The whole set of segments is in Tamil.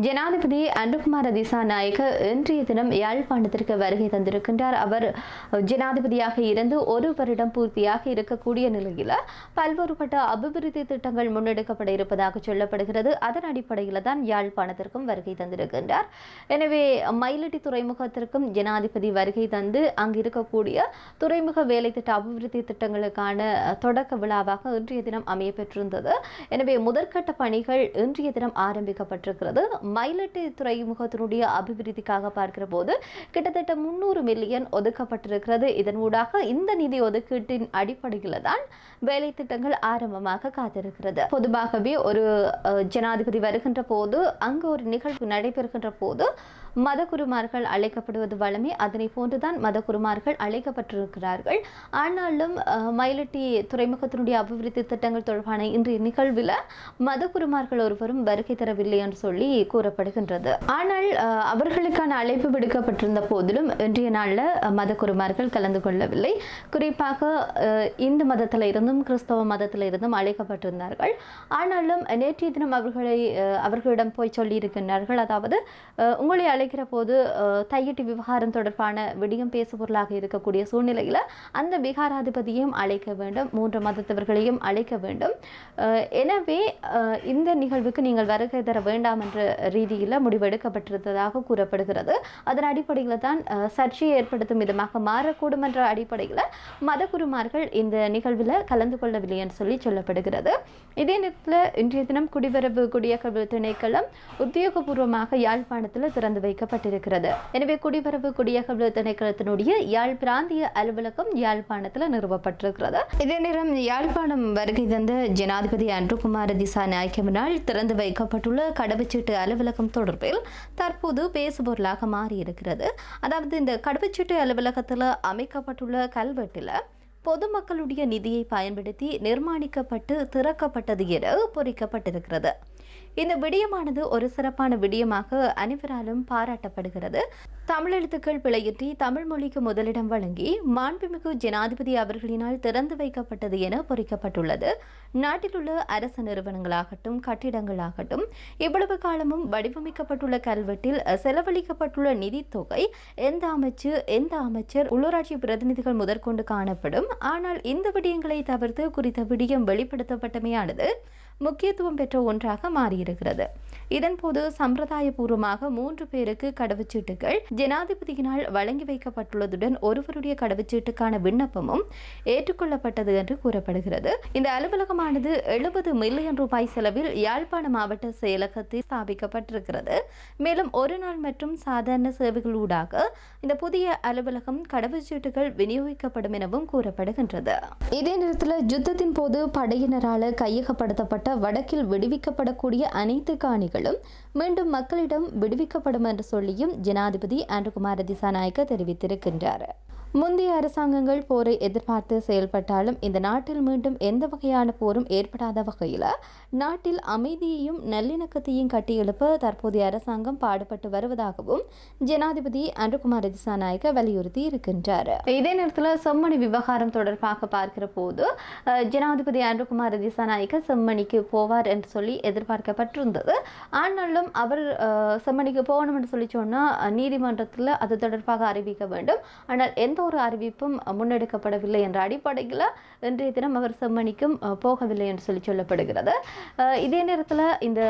ஜனாதிபதி அனுகுமார திசாநாயக்க இன்றைய தினம் யாழ்ப்பாணத்திற்கு வருகை தந்திருக்கின்றார். அவர் ஜனாதிபதியாக இருந்து ஒரு வருடம் பூர்த்தியாக இருக்கக்கூடிய நிலையில் பல்வேறுபட்ட அபிவிருத்தி திட்டங்கள் முன்னெடுக்கப்பட இருப்பதாக சொல்லப்படுகிறது. அதன் அடிப்படையில் தான் யாழ்ப்பாணத்திற்கும் வருகை தந்திருக்கின்றார். எனவே மயிலட்டி துறைமுகத்திற்கும் ஜனாதிபதி வருகை தந்து அங்கு இருக்கக்கூடிய துறைமுக வேலை திட்ட அபிவிருத்தி திட்டங்களுக்கான தொடக்க விழாவாக இன்றைய தினம் அமைய பெற்றிருந்தது. எனவே முதற்கட்ட பணிகள் இன்றைய தினம் ஆரம்பிக்கப்பட்டிருக்கிறது. மயிலட்டி துறைமுகத்தினுடைய அபிவிருத்திக்காக பார்க்கிற போது கிட்டத்தட்ட 300 மில்லியன் ஒதுக்கப்பட்டிருக்கிறது. இதன் ஊடாக இந்த நிதி ஒதுக்கீட்டின் அடிப்படையில் தான் வேலை திட்டங்கள் ஆரம்பமாக காத்திருக்கிறது. பொதுவாகவே ஒரு ஜனாதிபதி வருகின்ற போது அங்கு ஒரு நிகழ்வு நடைபெறுகின்ற போது மதகுருமார்கள் அழைக்கப்படுவது வழமை. அதனை போன்றுதான் மதகுருமார்கள் அழைக்கப்பட்டிருக்கிறார்கள். ஆனாலும் மயிலட்டி துறைமுகத்தினுடைய அபிவிருத்தி திட்டங்கள் தொடர்பான இன்றைய நிகழ்வில் மதகுருமார்கள் ஒருவரும் வருகை தரவில்லை என்று சொல்லி கூறப்படுகின்றது. ஆனால் அவர்களுக்கான அழைப்பு விடுக்கப்பட்டிருந்த போதிலும் இன்றைய நாளில் மதகுருமார்கள் கலந்து கொள்ளவில்லை. குறிப்பாக இந்து மதத்தில் இருந்தும் கிறிஸ்தவ மதத்தில் இருந்தும் அழைக்கப்பட்டிருந்தார்கள். ஆனாலும் நேற்றைய தினம் அவர்களிடம் போய் சொல்லி இருக்கின்றார்கள். அதாவது உங்களை அழைக்கிற போது தையிட்டு விவகாரம் தொடர்பான விடயம் பேசுபொருளாக இருக்கக்கூடிய சூழ்நிலையில் அந்த விகாராதிபதியையும் அழைக்க வேண்டும், 3 மதத்தவர்களையும் அழைக்க வேண்டும். எனவே இந்த நிகழ்வுக்கு நீங்கள் வருகை தர வேண்டாம் என்ற ரீதியில் முடிவெடுக்கப்பட்டிருந்ததாக கூறப்படுகிறது. அதன் அடிப்படையில் தான் சர்ச்சையை ஏற்படுத்தும் விதமாக மாறக்கூடும் என்ற அடிப்படையில் மதகுருமார்கள் இந்த நிகழ்வில் கலந்து கொள்ளவில்லை என்று சொல்லி சொல்லப்படுகிறது. இதே நேரத்தில் இன்றைய தினம் குடிவரவு குடியகல்வு திணைக்களம் உத்தியோகபூர்வமாக யாழ்ப்பாணத்தில் திறந்து வைக்கப்பட்டிருக்கிறது. எனவே குடிவரவு குடியகல்வு திணைக்களத்தினுடைய யாழ் பிராந்திய அலுவலகம் யாழ்ப்பாணத்தில் நிறுவப்பட்டிருக்கிறது. இதே நேரம் யாழ்ப்பாணம் வருகை தந்த ஜனாதிபதி அனுகுமார திசாநாயக்கவினால் திறந்து வைக்கப்பட்டுள்ள கடவுச்சீட்டு அலுவலகம் தொடர்பில் தற்போது பேசுபொருளாக மாறியிருக்கிறது. அதாவது இந்த கடவுச்சீட்டு அலுவலகத்தில் அமைக்கப்பட்டுள்ள கல்வெட்டில் பொதுமக்களுடைய நிதியை பயன்படுத்தி நிர்மாணிக்கப்பட்டு திறக்கப்பட்டது என பொறிக்கப்பட்டிருக்கிறது. இந்த விடயமானது ஒரு சிறப்பான விடயமாக அனைவராலும் பாராட்டப்படுகிறது. தமிழ் எழுத்துக்கள் பிழையின்றி தமிழ் மொழிக்கு முதலிடம் வழங்கி மாண்புமிகு ஜனாதிபதி அவர்களினால் திறந்து வைக்கப்பட்டது என பொறிக்கப்பட்டுள்ளது. நாட்டில் உள்ள அரசு நிறுவனங்களாகட்டும் கட்டிடங்களாகட்டும் இவ்வளவு காலமும் வடிவமைக்கப்பட்டுள்ள கல்வெட்டில் செலவழிக்கப்பட்டுள்ள நிதித்தொகை எந்த அமைச்சர் உள்ளூராட்சி பிரதிநிதிகள் முதற்கொண்டு காணப்படும். ஆனால் இந்த விடயங்களை தவிர்த்து குறித்த விடயம் வெளிப்படுத்தப்பட்டமையானது முக்கியத்துவம் பெற்ற ஒன்றாக மாறியிருக்கிறது. இதன்போது சம்பிரதாயபூர்வமாக 3 பேருக்கு கடவுச்சீட்டுகள் ஜனாதிபதியினால் வழங்கி வைக்கப்பட்டுள்ளதுடன் ஒருவருடைய கடவுச்சீட்டுக்கான விண்ணப்பமும் ஏற்றுக்கொள்ளப்பட்டது என்று கூறப்படுகிறது. இந்த அலுவலகமானது 70 மில்லியன் ரூபாய் செலவில் யாழ்ப்பாண மாவட்ட செயலகத்தில் ஸ்தாபிக்கப்பட்டிருக்கிறது. மேலும் ஒரு நாள் மற்றும் சாதாரண சேவைகளூடாக இந்த புதிய அலுவலகம் கடவுச்சீட்டுகள் விநியோகிக்கப்படும் எனவும் கூறப்படுகின்றது. இதே நேரத்தில் யுத்தத்தின் போது படையினரால் கையகப்படுத்தப்பட்ட வடக்கில் விடுவிக்கப்படக்கூடிய அனைத்து காணிகளும் மீண்டும் மக்களிடம் விடுவிக்கப்படும் என்று சொல்லியும் ஜனாதிபதி அனுகுமார திசாநாயக்க தெரிவித்திருக்கின்றார். முந்தைய அரசாங்கங்கள் போரை எதிர்பார்த்து செயல்பட்டாலும் இந்த நாட்டில் மீண்டும் எந்த வகையான போரும் ஏற்படாத வகையில் நாட்டில் அமைதியையும் நல்லிணக்கத்தையும் கட்டியெழுப்ப தற்போதைய அரசாங்கம் பாடுபட்டு வருவதாகவும் ஜனாதிபதி அனுகுமார திசாநாயக்க வலியுறுத்தி இருக்கின்றார். இதே நேரத்தில் செம்மணி விவகாரம் தொடர்பாக பார்க்கிற போது ஜனாதிபதி அனுகுமார திசாநாயக்க செம்மணிக்கு போவார் என்று சொல்லி எதிர்பார்க்கப்பட்டிருந்தது. ஆனாலும் அவர் செம்மணிக்கு போகணும் என்று சொல்லி சொன்னால் நீதிமன்றத்தில் அது தொடர்பாக அறிவிக்க வேண்டும். ஆனால் எந்த ஒரு அறிவிப்பும் முன்னெடுக்கப்படவில்லை என்ற அடிப்படையில் இன்றைய தினம் அவர் செம்மணிக்கும் போகவில்லை என்று சொல்லி சொல்லப்படுகிறது. இதே நேரத்தில் இந்த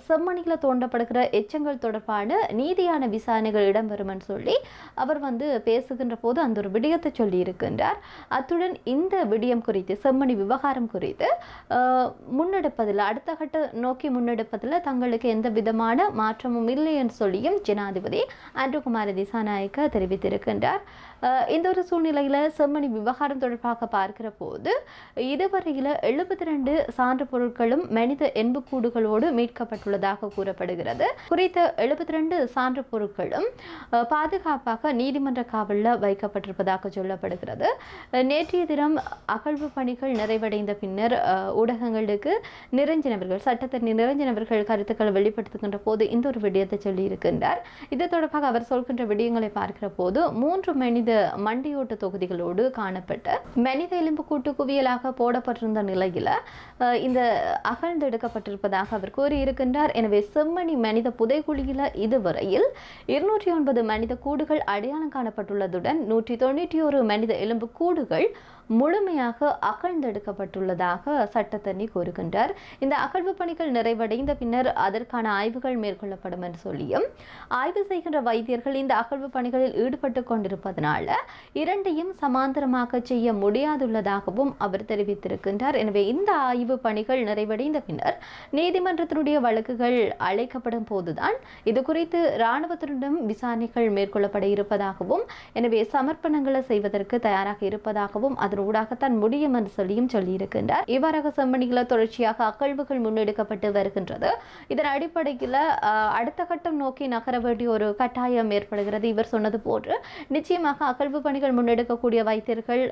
செம்மணியில் தோண்டப்படுகிற எச்சங்கள் தொடர்பான நீதியான விசாரணைகள் இடம்பெறும் என்று சொல்லி அவர் பேசுகின்ற போது அந்த ஒரு விடயத்தை சொல்லி இருக்கின்றார். அத்துடன் இந்த விடயம் குறித்து செம்மணி விவகாரம் குறித்து முன்னெடுப்பதில் அடுத்த கட்ட நோக்கி முன்னெடுப்பதில் தங்களுக்கு எந்த விதமான மாற்றமும் இல்லை என்று சொல்லியும் ஜனாதிபதி அனுகுமார திசாநாயக்க தெரிவித்திருக்கின்றார். இந்த ஒரு சூழ்நிலையில் செம்மணி விவகாரம் தொடர்பாக பார்க்கிற போது இதுவரையில் 72 சான்று பொருட்களும் மனித எண்புக்கூடுகளோடு மீட்கப்பட்டுள்ளதாக கூறப்படுகிறது. குறித்த 72 சான்று பொருட்களும் பாதுகாப்பாக நீதிமன்ற காவலில் வைக்கப்பட்டிருப்பதாக சொல்லப்படுகிறது. நேற்றைய தினம் அகழ்வு பணிகள் நிறைவடைந்த பின்னர் ஊடகங்களுக்கு நிரஞ்சனவர்கள் சட்டத்தரணி நிரஞ்சனவர்கள் கருத்துக்களை வெளிப்படுத்துகின்ற போது இந்த ஒரு விடயத்தை சொல்லி இருக்கின்றார். இது தொடர்பாக அவர் சொல்கின்ற விடயங்களை பார்க்கிற போது 3 மனித இந்த மண்டியோட்டு தொகுதிகளோடு காணப்பட்ட மனித எலும்பு கூட்டு குவியலாக போடப்பட்டிருந்த நிலையில் இந்த அகழ்ந்தெடுக்கப்பட்டிருப்பதாக அவர் கூறியிருக்கின்றார். எனவே செம்மணி மனித புதைக்குழியில் இதுவரையில் 209 மனித கூடுகள் அடையாளம் காணப்பட்டுள்ளதுடன் 191 மனித எலும்பு கூடுகள் முழுமையாக அகழ்ந்தெடுக்கப்பட்டுள்ளதாக சட்டத்தரணி கூறுகின்றார். இந்த அகழ்வு பணிகள் நிறைவடைந்த பின்னர் அதற்கான ஆய்வுகள் மேற்கொள்ளப்படும் என்று சொல்லியும் ஆய்வு செய்கின்ற வைத்தியர்கள் இந்த அகழ்வு பணிகளில் ஈடுபட்டு கொண்டிருப்பதனால இரண்டையும் சமாந்தரமாக செய்ய முடியாதுள்ளதாகவும் அவர் தெரிவித்திருக்கின்றார். எனவே இந்த ஆய்வு பணிகள் நிறைவடைந்த பின்னர் நீதிமன்றத்தினுடைய வழக்குகள் அழைக்கப்படும் போதுதான் இது குறித்து இராணுவத்தினரிடம் விசாரணைகள் மேற்கொள்ளப்பட இருப்பதாகவும் எனவே சமர்ப்பணங்களை செய்வதற்கு தயாராக இருப்பதாகவும் ஊடாகத்தான் முடியும் என்று சொல்லியிருக்கின்றார். இவ்வாறாக செம்மணியில் தொடர்ச்சியாக அகழ்வுகள் முன்னெடுக்கப்பட்டு வருகின்றது. இதன் அடிப்படையில் அடுத்த கட்டம் நோக்கி நகர வேண்டிய ஒரு கட்டாயம் ஏற்படுகிறது. இவர் சொன்னது போன்று நிச்சயமாக அகழ்வு பணிகள் முன்னெடுக்கக்கூடிய வைத்தியர்கள்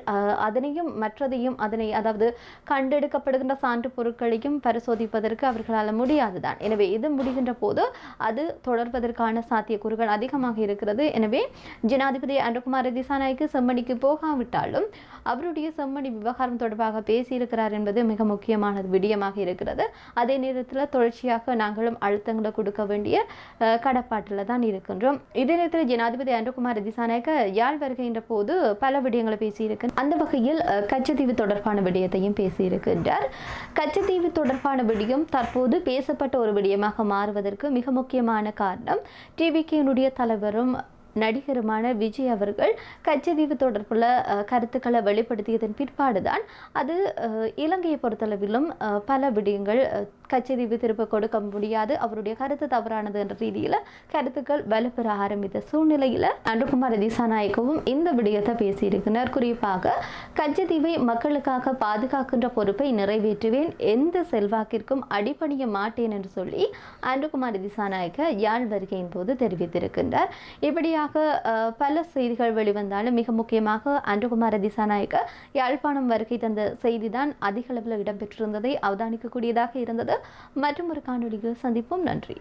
அதனையும் மற்றதையும் அதாவது கண்டெடுக்கப்படுகின்ற சான்று பொருட்களையும் பரிசோதிப்பதற்கு அவர்களால் முடியாதுதான். எனவே இது முடிகின்ற போது அது தொடர்வதற்கான சாத்தியக்கூறுகள் அதிகமாக இருக்கிறது. எனவே ஜனாதிபதி அனுரகுமார திசாநாயக்க செம்மணிக்கு போகாவிட்டாலும் அவருடைய செம்மணி விவகாரம் தொடர்பாக பேசியிருக்கிறார் என்பது மிக முக்கியமான விடயமாக இருக்கிறது. அதே நேரத்தில் தொடர்ச்சியாக நாங்களும் அழுத்தங்களை கொடுக்க வேண்டிய கடப்பாட்டில் தான் இருக்கின்றோம். இதே நேரத்தில் ஜனாதிபதி அனுரகுமார திசாநாயக்க யாழ் வருகின்ற போது பல விடயங்களை பேசியிருக்கிறார். அந்த வகையில் கச்சத்தீவு தொடர்பான விடயத்தையும் பேசியிருக்கின்றார். கச்சத்தீவு தொடர்பான விடயம் தற்போது பேசப்பட்ட ஒரு விடயமாக மாறுவதற்கு மிக முக்கியமான காரணம் டிவிகேனுடைய தலைவரும் நடிகருமான விஜய் அவர்கள் கச்சத்தீவு தொடர்புள்ள கருத்துக்களை வெளிப்படுத்தியதன் பிற்பாடுதான் அது இலங்கையை பொறுத்தளவிலும் பல விடயங்கள் கச்சத்தீவு திருப்ப கொடுக்க முடியாது, அவருடைய கருத்து தவறானது என்ற ரீதியில் கருத்துக்கள் வலுப்பெற ஆரம்பித்த சூழ்நிலையில் அனுரகுமார திசாநாயக்கவும் இந்த விடயத்தை பேசியிருக்கிறார். குறிப்பாக கச்சத்தீவை மக்களுக்காக பாதுகாக்கின்ற பொறுப்பை நிறைவேற்றுவேன், எந்த செல்வாக்கிற்கும் அடிபணிய மாட்டேன் என்று சொல்லி அனுரகுமார திசாநாயக்க யாழ் வருகையின் போது தெரிவித்திருக்கின்றார். இப்படியாக பல செய்திகள் வெளிவந்தாலும் மிக முக்கியமாக அனுரகுமார திசாநாயக்க யாழ்ப்பாணம் வருகை தந்த செய்திதான் அதிக அளவில் இடம்பெற்றிருந்ததை அவதானிக்கக்கூடியதாக இருந்தது. மற்றும் ஒரு காணொளியில் சந்திப்போம். நன்றி.